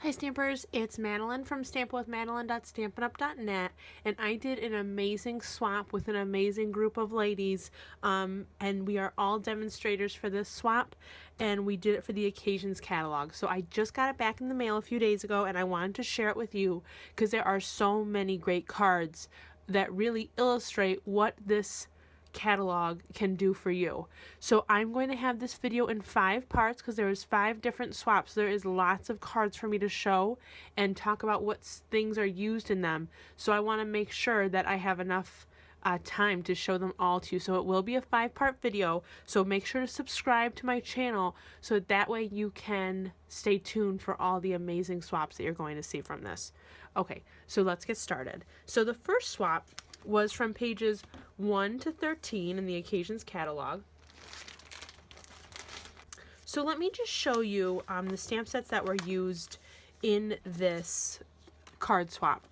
Hi Stampers, it's Madeline from stampwithmadeline.stampinup.net, and I did an amazing swap with an amazing group of ladies, and we are all demonstrators for this swap, and we did it for the occasions catalog. So I just got it back in the mail a few days ago, and I wanted to share it with you because there are so many great cards that really illustrate what this catalog can do for you. So I'm going to have this video in 5 parts because there is 5 different swaps. There is lots of cards for me to show and talk about what things are used in them. So I want to make sure that I have enough time to show them all to you. So it will be a 5-part video. So make sure to subscribe to my channel so that way you can stay tuned for all the amazing swaps that you're going to see from this. Okay, so let's get started. So the first swap was from pages 1 to 13 in the Occasions catalog. So let me just show you the stamp sets that were used in this card swap.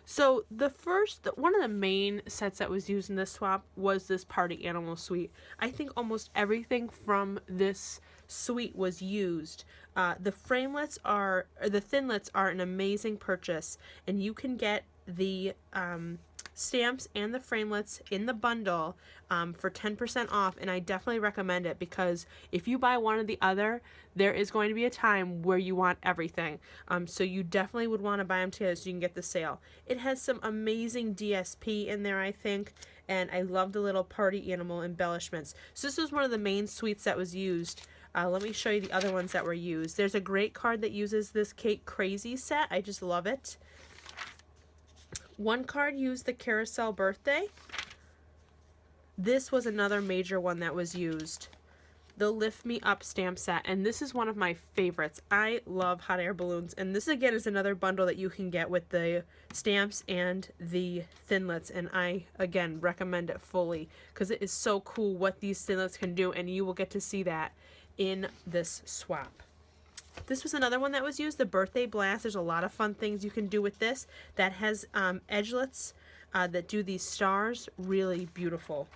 So one of the main sets that was used in this swap was this Party Animal suite. I think almost everything from this suite was used. The thinlits are an amazing purchase, and you can get the stamps and the framelits in the bundle for 10% off, and I definitely recommend it because if you buy one or the other, there is going to be a time where you want everything. So you definitely would want to buy them together so you can get the sale. It has some amazing DSP in there, I think, and I love the little party animal embellishments. So this was one of the main suites that was used. Let me show you the other ones that were used. There's a great card that uses this Cake Crazy set. I just love it. One card used the Carousel Birthday. This was another major one that was used. The Lift Me Up stamp set, and this is one of my favorites. I love hot air balloons, and this again is another bundle that you can get with the stamps and the thinlits, and I again recommend it fully because it is so cool what these thinlits can do, and you will get to see that in this swap. This was another one that was used, the Birthday Blast. There's a lot of fun things you can do with this. That has edgelets that do these stars. Really beautiful.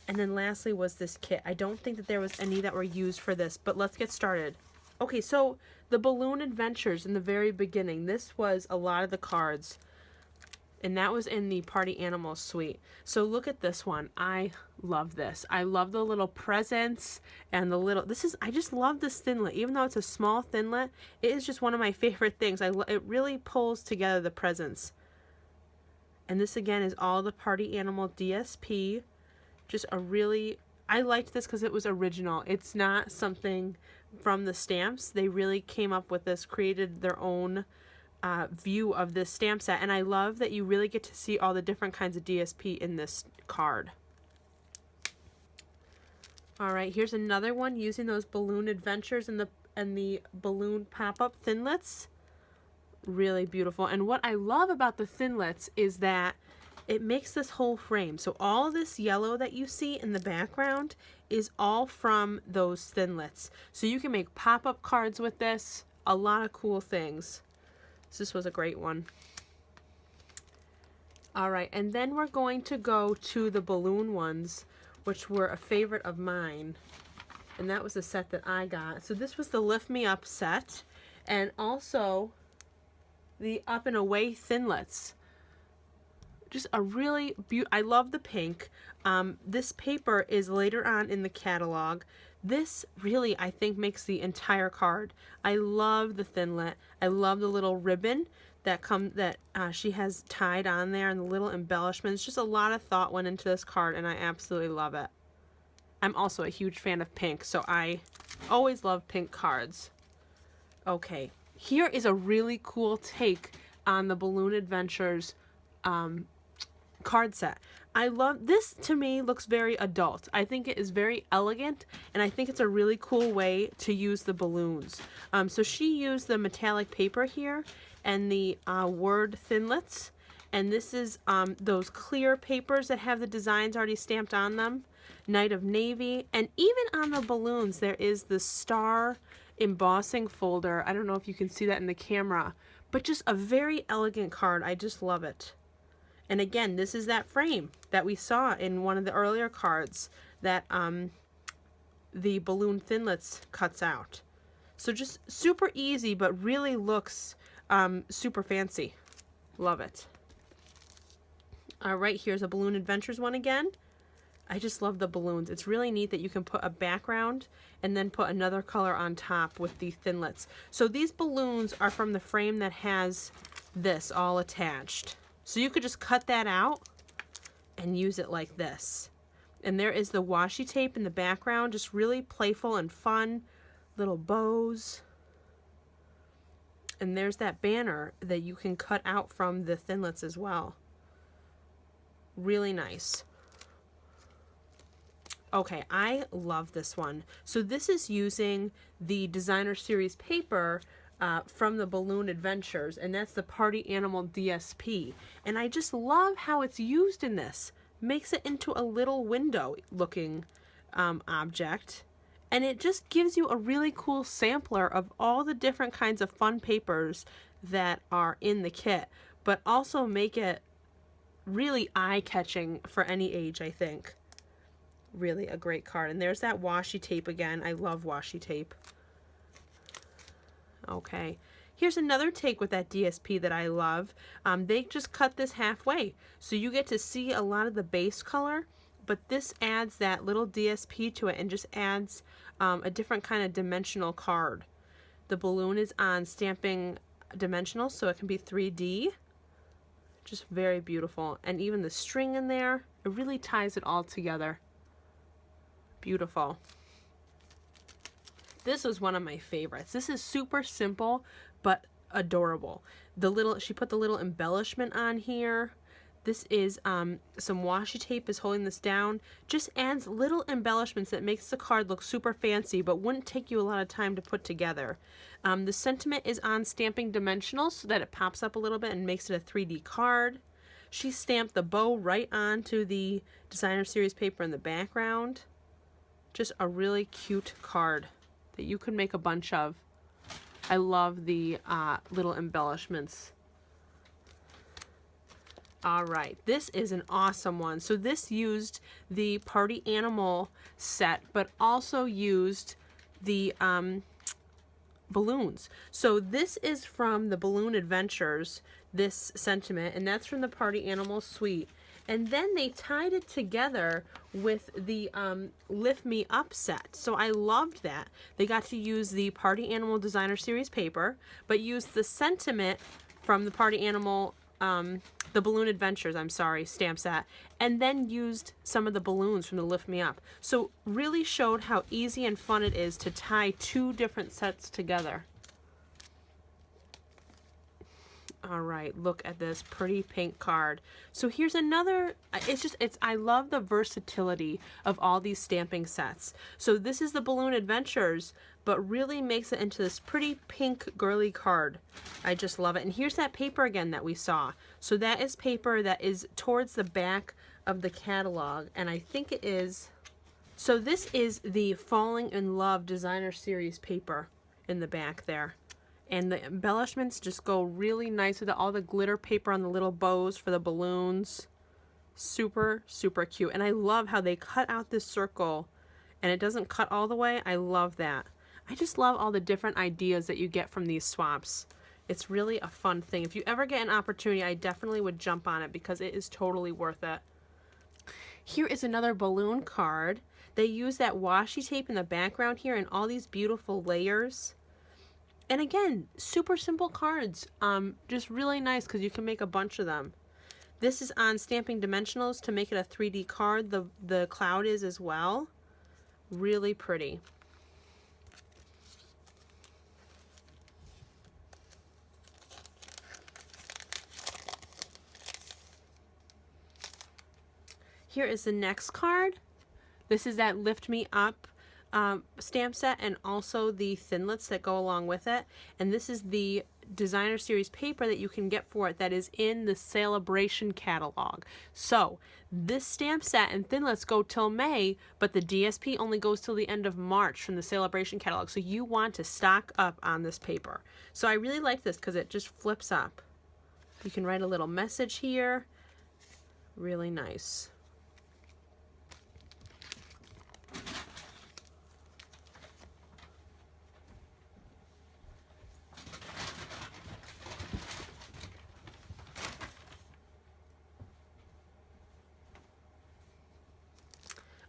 And then lastly was this kit. I don't think that there was any that were used for this, but let's get started. Okay, so the Balloon Adventures in the very beginning. This was a lot of the cards, and that was in the Party Animal suite. So look at this one. I love this. I love the little presents and the little, I just love this thinlet. Even though it's a small thinlet, it is just one of my favorite things. It really pulls together the presents. And this again is all the Party Animal DSP. Just I liked this because it was original. It's not something from the stamps. They really came up with this, created their own view of this stamp set, and I love that you really get to see all the different kinds of DSP in this card. Alright, here's another one using those Balloon Adventures and the balloon pop-up thinlits. Really beautiful. And what I love about the thinlits is that it makes this whole frame. So all this yellow that you see in the background is all from those thinlits. So you can make pop-up cards with this. A lot of cool things. So this was a great one. Alright, and then we're going to go to the balloon ones, which were a favorite of mine. And that was the set that I got. So this was the Lift Me Up set, and also the Up and Away thinlits. Just a really I love the pink. This paper is later on in the catalog. This really, I think, makes the entire card. I love the thinlet. I love the little ribbon that she has tied on there, and the little embellishments. Just a lot of thought went into this card, and I absolutely love it. I'm also a huge fan of pink, so I always love pink cards. Okay, here is a really cool take on the Balloon Adventures card set. I love this. To me, looks very adult. I think it is very elegant, and I think it's a really cool way to use the balloons. So she used the metallic paper here and the word thinlits, and this is those clear papers that have the designs already stamped on them. Night of Navy, and even on the balloons there is the star embossing folder. I don't know if you can see that in the camera, but just a very elegant card. I just love it. And again, this is that frame that we saw in one of the earlier cards that the balloon thinlits cuts out. So just super easy, but really looks super fancy. Love it. All right, here's a Balloon Adventures one again. I just love the balloons. It's really neat that you can put a background and then put another color on top with the thinlits. So these balloons are from the frame that has this all attached. So you could just cut that out and use it like this. And there is the washi tape in the background, just really playful and fun. Little bows. And there's that banner that you can cut out from the thinlits as well. Really nice. Okay, I love this one. So this is using the Designer Series paper from the Balloon Adventures, and that's the Party Animal DSP. And I just love how it's used in this. Makes it into a little window looking object. And it just gives you a really cool sampler of all the different kinds of fun papers that are in the kit, but also make it really eye-catching for any age, I think. Really a great card. And there's that washi tape again. I love washi tape. Okay. Here's another take with that DSP that I love. They just cut this halfway. So you get to see a lot of the base color, but this adds that little DSP to it and just adds a different kind of dimensional card. The balloon is on Stamping Dimensional, so it can be 3D. Just very beautiful. And even the string in there, it really ties it all together. Beautiful. This was one of my favorites. This is super simple, but adorable. She put the little embellishment on here. This is some washi tape is holding this down. Just adds little embellishments that makes the card look super fancy, but wouldn't take you a lot of time to put together. The sentiment is on Stamping Dimensional so that it pops up a little bit and makes it a 3D card. She stamped the bow right onto the Designer Series paper in the background. Just a really cute card that you could make a bunch of. I love the little embellishments. All right, this is an awesome one. So this used the Party Animal set, but also used the balloons. So this is from the Balloon Adventures, this sentiment, and that's from the Party Animal suite. And then they tied it together with the Lift Me Up set. So I loved that. They got to use the Party Animal Designer Series paper, but used the sentiment from the Party Animal, the Balloon Adventures, stamp set, and then used some of the balloons from the Lift Me Up. So really showed how easy and fun it is to tie two different sets together. All right, look at this pretty pink card. So here's another, I love the versatility of all these stamping sets. So this is the Balloon Adventures, but really makes it into this pretty pink girly card. I just love it. And here's that paper again that we saw. So that is paper that is towards the back of the catalog, and I think it is, so this is the Falling in Love Designer Series paper in the back there. And the embellishments just go really nice with all the glitter paper on the little bows for the balloons. Super, super cute. And I love how they cut out this circle and it doesn't cut all the way. I love that. I just love all the different ideas that you get from these swaps. It's really a fun thing. If you ever get an opportunity, I definitely would jump on it because it is totally worth it. Here is another balloon card. They use that washi tape in the background here and all these beautiful layers. And again, super simple cards. Just really nice because you can make a bunch of them. This is on Stamping Dimensionals to make it a 3D card. The cloud is as well. Really pretty. Here is the next card. This is that Lift Me Up stamp set and also the thinlits that go along with it. And this is the Designer Series paper that you can get for it that is in the Celebration catalog. So this stamp set and thinlits go till May, but the DSP only goes till the end of March from the Celebration catalog. So you want to stock up on this paper. So I really like this because it just flips up. You can write a little message here. Really nice.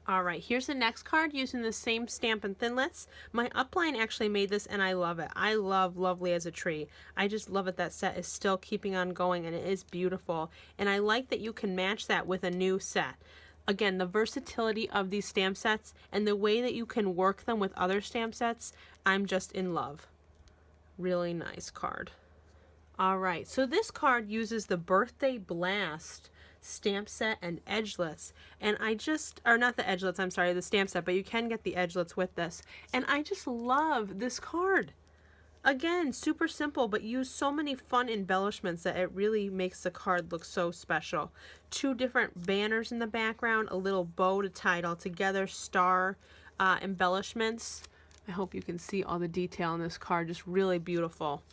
All right, here's the next card using the same Stampin' Thinlits. My upline actually made this and I love it. I love Lovely as a Tree. I just love it. That set is still keeping on going and it is beautiful. And I like that you can match that with a new set. Again, the versatility of these stamp sets and the way that you can work them with other stamp sets, I'm just in love. Really nice card. All right, so this card uses the Birthday Blast stamp set and edgelets, and or not the edgelets, I'm sorry, the stamp set, but you can get the edgelets with this, and I just love this card. Again, super simple, but use so many fun embellishments that it really makes the card look so special. 2 different banners in the background, a little bow to tie it all together, star embellishments. I hope you can see all the detail in this card, just really beautiful.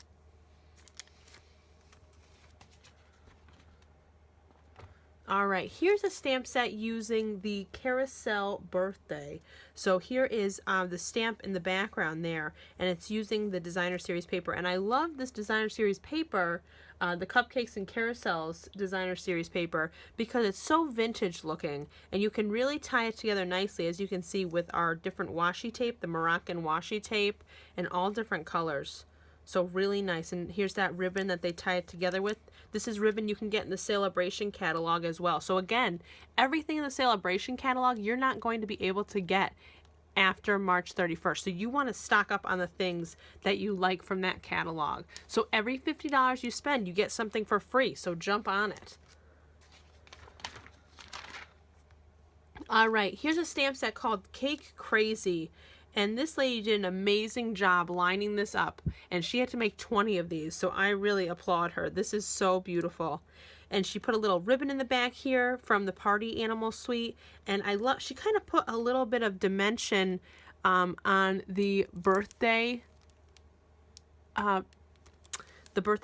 All right, here's a stamp set using the Carousel Birthday. So here is the stamp in the background there, and it's using the Designer Series paper. And I love this Designer Series paper, the Cupcakes and Carousels Designer Series paper, because it's so vintage looking, and you can really tie it together nicely, as you can see with our different washi tape, the Moroccan washi tape, and all different colors. So really nice. And here's that ribbon that they tie it together with. This is ribbon you can get in the Celebration catalog as well. So again, everything in the Celebration catalog you're not going to be able to get after March 31st. So you want to stock up on the things that you like from that catalog. So every $50 you spend, you get something for free. So jump on it. All right, here's a stamp set called Cake Crazy. And this lady did an amazing job lining this up, and she had to make 20 of these, so I really applaud her. This is so beautiful. And she put a little ribbon in the back here from the Party Animal Suite, and she kind of put a little bit of dimension on the birthday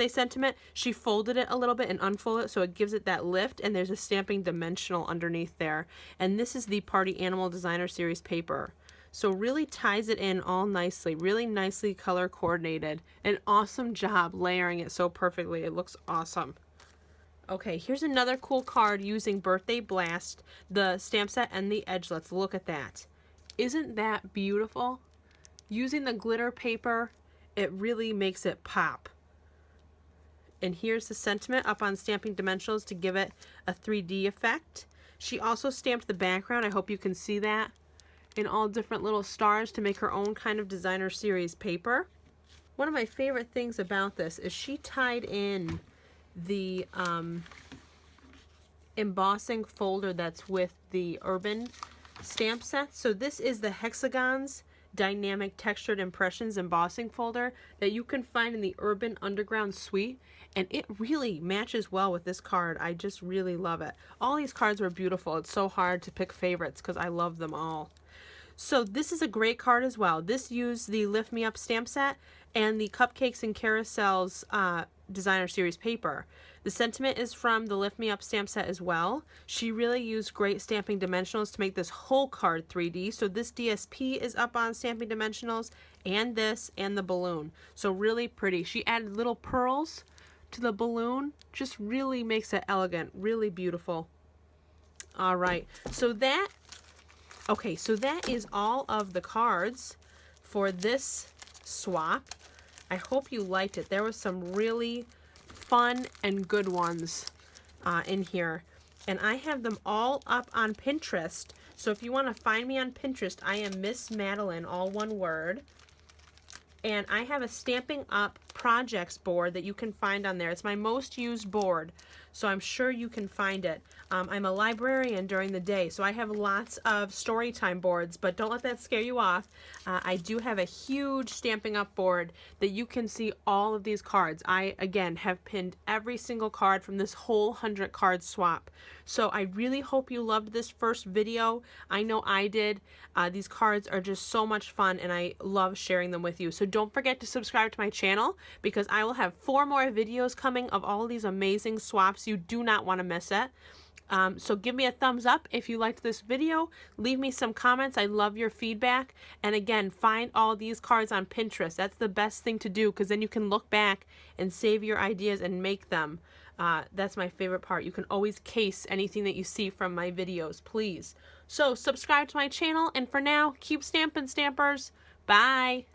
sentiment. She folded it a little bit and unfolded it so it gives it that lift, and there's a stamping dimensional underneath there. And this is the Party Animal Designer Series paper. So really ties it in all nicely, really nicely color coordinated. An awesome job layering it so perfectly. It looks awesome. Okay, here's another cool card using Birthday Blast, the stamp set and the edgelets. Look at that. Isn't that beautiful? Using the glitter paper, it really makes it pop. And here's the sentiment up on Stamping Dimensionals to give it a 3D effect. She also stamped the background. I hope you can see that. In all different little stars to make her own kind of Designer Series paper. One of my favorite things about this is she tied in the embossing folder that's with the Urban stamp set. So this is the Hexagons Dynamic Textured Impressions embossing folder that you can find in the Urban Underground Suite, and it really matches well with this card. I just really love it. All these cards were beautiful. It's so hard to pick favorites because I love them all. So this is a great card as well. This used the Lift Me Up stamp set and the Cupcakes and Carousels Designer Series paper. The sentiment is from the Lift Me Up stamp set as well. She really used great stamping dimensionals to make this whole card 3D. So this DSP is up on stamping dimensionals, and this and the balloon. So really pretty. She added little pearls to the balloon. Just really makes it elegant, really beautiful. All right, so that is all of the cards for this swap. I hope you liked it. There was some really fun and good ones in here. And I have them all up on Pinterest. So if you want to find me on Pinterest, I am Miss Madelyn, all one word. And I have a Stamping Up projects board that you can find on there. It's my most used board, so I'm sure you can find it. I'm a librarian during the day, so I have lots of story time boards, but don't let that scare you off. I do have a huge Stamping Up board that you can see all of these cards. I, again, have pinned every single card from this whole 100 card swap. So I really hope you loved this first video. I know I did. These cards are just so much fun, and I love sharing them with you. So don't forget to subscribe to my channel, because I will have 4 more videos coming of all of these amazing swaps. You do not want to miss it. So give me a thumbs up if you liked this video. Leave me some comments. I love your feedback. And again, find all these cards on Pinterest. That's the best thing to do, because then you can look back and save your ideas and make them. That's my favorite part. You can always case anything that you see from my videos, please. So subscribe to my channel, and for now, keep stamping, stampers. Bye.